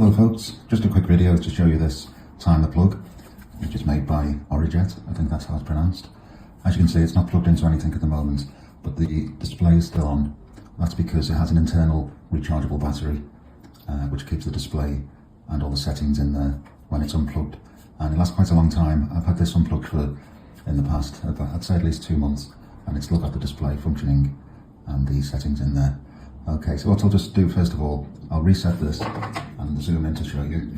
Hello folks, just a quick video to show you this timer plug, which is made by Orijet, I think that's how it's pronounced. As you can see, it's not plugged into anything at the moment, but the display is still on. That's because it has an internal rechargeable battery, which keeps the display and all the settings in there when it's unplugged. And it lasts quite a long time. I've had this unplugged for, in the past, I'd say at least 2 months, and it's still got the display functioning and the settings in there. Okay, so what I'll just do first of all, I'll reset this and zoom in to show you.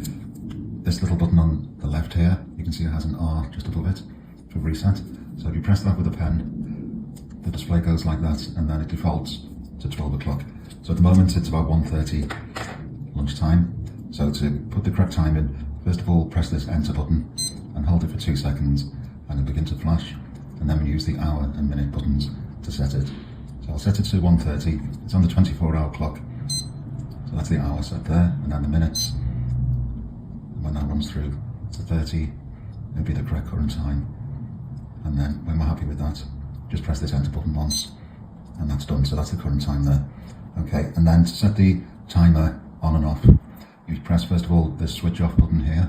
This little button on the left here, you can see it has an R just above it for reset. So if you press that with a pen, the display goes like that and then it defaults to 12 o'clock. So at the moment it's about 1:30 lunchtime. So to put the correct time in, first of all press this enter button and hold it for 2 seconds and it'll begin to flash, and then we use the hour and minute buttons to set it. So I'll set it to 1:30, it's on the 24-hour clock, so that's the hour set there, and then the minutes, and when that runs through to 30, it'll be the correct current time. And then when we're happy with that, just press this enter button once, and that's done, so that's the current time there. Okay, and then to set the timer on and off, you press first of all this switch off button here,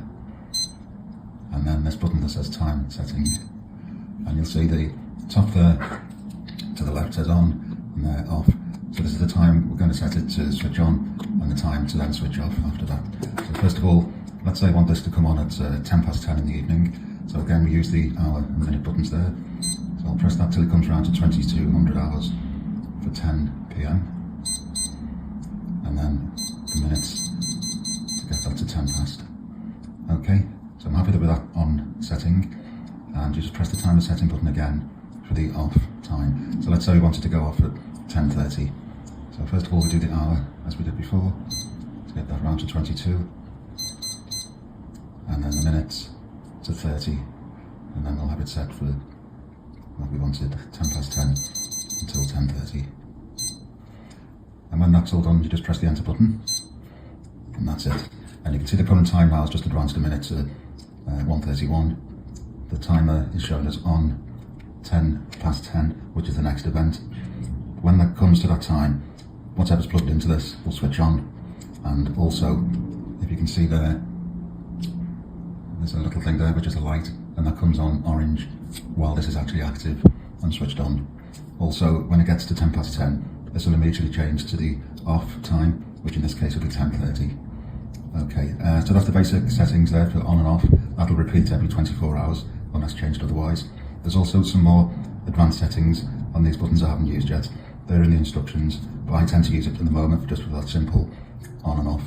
and then this button that says time setting, and you'll see the top there to the left says on and there off. So this is the time we're going to set it to switch on and the time to then switch off after that. So first of all, let's say I want this to come on at 10:10 in the evening. So again we use the hour and minute buttons there. So I'll press that till it comes around to 2200 hours for 10 PM. And then the minutes to get that to 10 past. Okay, so I'm happy with that on setting. And you just press the timer setting button again for the off time. So let's say we wanted to go off at 10:30. So first of all we do the hour as we did before to get that round to 22, and then the minutes to 30, and then we'll have it set for what we wanted, 10:10 until 10:30. And when that's all done, you just press the enter button and that's it. And you can see the current time now has just advanced a minute to 1:31. The timer is shown as on 10:10, which is the next event. When that comes to that time, whatever's plugged into this will switch on. And also, if you can see there's a little thing there which is a light, and that comes on orange while this is actually active and switched on. Also, when it gets to 10:10, this will immediately change to the off time, which in this case will be 10:30. Okay, so that's the basic settings there for on and off. That'll repeat every 24 hours unless changed otherwise. There's also some more advanced settings on these buttons I haven't used yet. They're in the instructions, but I tend to use it at the moment just for that simple on and off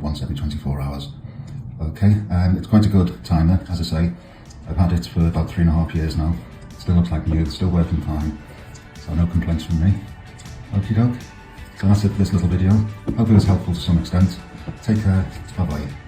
once every 24 hours. Okay, it's quite a good timer, as I say. I've had it for about 3.5 years now. It still looks like new, it's still working fine, so no complaints from me. Okie doke. So that's it for this little video. Hope it was helpful to some extent. Take care, bye bye.